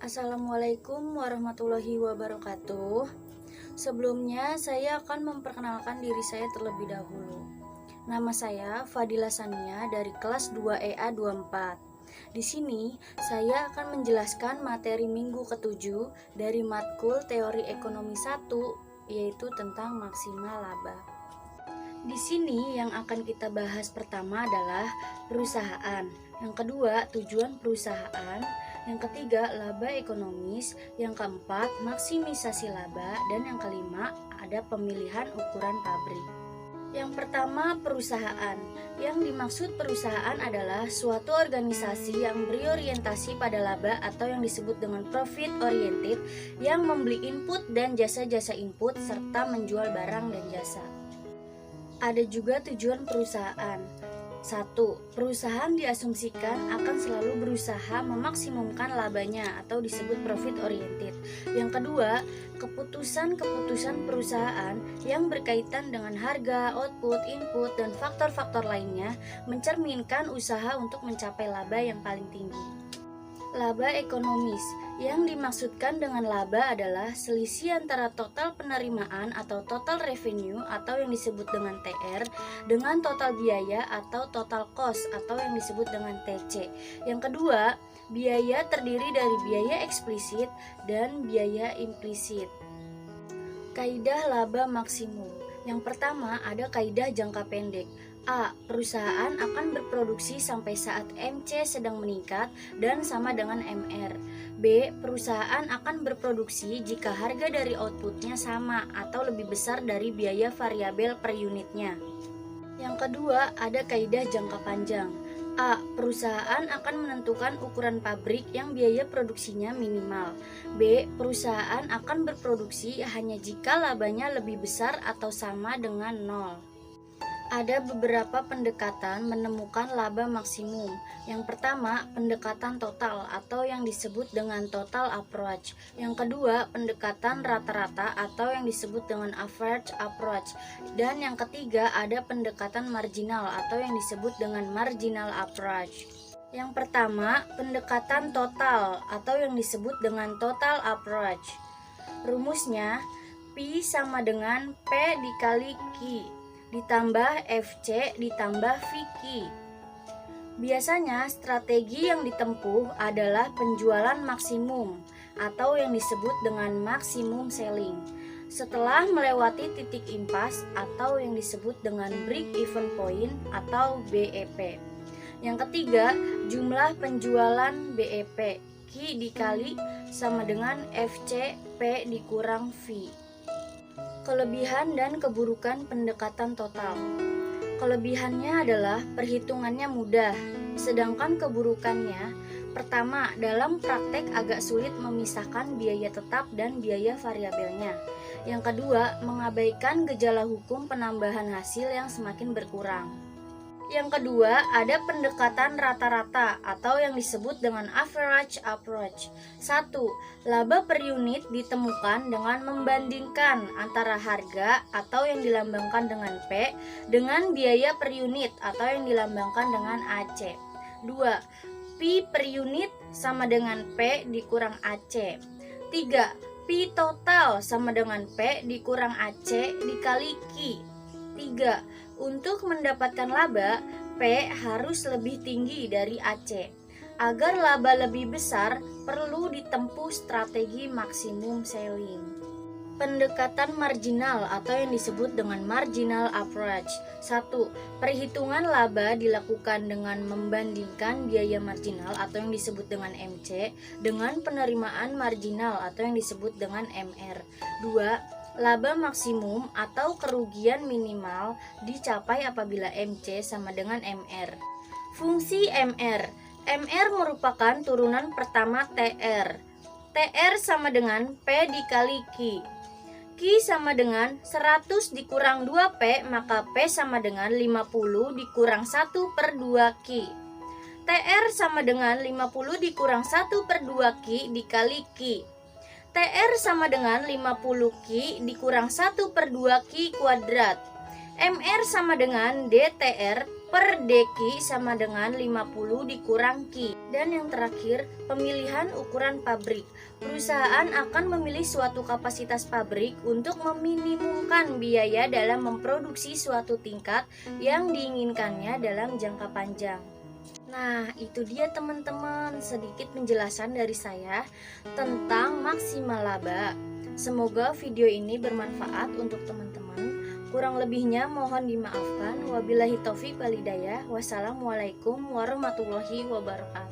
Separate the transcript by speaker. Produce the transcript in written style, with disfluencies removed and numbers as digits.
Speaker 1: Assalamualaikum warahmatullahi wabarakatuh. Sebelumnya saya akan memperkenalkan diri saya terlebih dahulu. Nama saya Fadila Sania dari kelas 2 EA 24. Di sini saya akan menjelaskan materi minggu ke-7 dari matkul Teori Ekonomi 1, yaitu tentang maksimal laba. Di sini yang akan kita bahas pertama adalah perusahaan, yang kedua tujuan perusahaan, yang ketiga laba ekonomis, yang keempat maksimisasi laba, dan yang kelima ada pemilihan ukuran pabrik. Yang pertama, perusahaan. Yang dimaksud perusahaan adalah suatu organisasi yang berorientasi pada laba atau yang disebut dengan profit oriented, yang membeli input dan jasa-jasa input serta menjual barang dan jasa. Ada juga tujuan perusahaan. 1. Perusahaan diasumsikan akan selalu berusaha memaksimumkan labanya atau disebut profit oriented. Yang kedua, keputusan-keputusan perusahaan yang berkaitan dengan harga, output, input, dan faktor-faktor lainnya mencerminkan usaha untuk mencapai laba yang paling tinggi. Laba ekonomis. Yang dimaksudkan dengan laba adalah selisih antara total penerimaan atau total revenue atau yang disebut dengan TR dengan total biaya atau total cost atau yang disebut dengan TC. Yang kedua, biaya terdiri dari biaya eksplisit dan biaya implisit. Kaidah laba maksimum. Yang pertama ada kaidah jangka pendek. A. Perusahaan akan berproduksi sampai saat MC sedang meningkat dan sama dengan MR. B. Perusahaan akan berproduksi jika harga dari outputnya sama atau lebih besar dari biaya variabel per unitnya. Yang kedua, ada kaidah jangka panjang. A. Perusahaan akan menentukan ukuran pabrik yang biaya produksinya minimal. B. Perusahaan akan berproduksi hanya jika labanya lebih besar atau sama dengan 0. Ada beberapa pendekatan menemukan laba maksimum. Yang pertama, pendekatan total atau yang disebut dengan total approach. Yang kedua, pendekatan rata-rata atau yang disebut dengan average approach. Dan yang ketiga, ada pendekatan marginal atau yang disebut dengan marginal approach. Yang pertama, pendekatan total atau yang disebut dengan total approach. Rumusnya, P sama dengan P dikali Q ditambah FC ditambah VQ. Biasanya strategi yang ditempuh adalah penjualan maksimum atau yang disebut dengan maximum selling setelah melewati titik impas atau yang disebut dengan break even point atau BEP. Yang ketiga, jumlah penjualan BEP Q dikali sama dengan FC P dikurang V. Kelebihan dan keburukan pendekatan total. Kelebihannya adalah perhitungannya mudah, sedangkan keburukannya, pertama, dalam praktek agak sulit memisahkan biaya tetap dan biaya variabelnya. Yang kedua, mengabaikan gejala hukum penambahan hasil yang semakin berkurang. Yang kedua, ada pendekatan rata-rata atau yang disebut dengan average approach. 1. Laba per unit ditemukan dengan membandingkan antara harga atau yang dilambangkan dengan P dengan biaya per unit atau yang dilambangkan dengan AC. 2. P per unit sama dengan P dikurang AC. 3. P total sama dengan P dikurang AC dikali Q. 3. Untuk mendapatkan laba, P harus lebih tinggi dari AC. Agar laba lebih besar, perlu ditempuh strategi maksimum selling. Pendekatan marginal atau yang disebut dengan marginal approach. 1. Perhitungan laba dilakukan dengan membandingkan biaya marginal atau yang disebut dengan MC dengan penerimaan marginal atau yang disebut dengan MR. 2. Laba maksimum atau kerugian minimal dicapai apabila MC sama dengan MR. Fungsi MR. MR merupakan turunan pertama TR. TR sama dengan P dikali Q. Q sama dengan 100 dikurang 2P, maka P sama dengan 50 dikurang 1 per 2Q. TR sama dengan 50 dikurang 1 per 2Q dikali Q. TR sama dengan 50Q dikurang 1 per 2Q kuadrat. MR sama dengan DTR per deki sama dengan 50 dikurang Ki. Dan yang terakhir, pemilihan ukuran pabrik. Perusahaan akan memilih suatu kapasitas pabrik untuk meminimumkan biaya dalam memproduksi suatu tingkat yang diinginkannya dalam jangka panjang. Nah, itu dia teman-teman, sedikit penjelasan dari saya tentang maksimal laba. Semoga video ini bermanfaat untuk teman-teman. Kurang lebihnya mohon dimaafkan. Wabillahi taufik wal hidayah. Wassalamualaikum warahmatullahi wabarakatuh.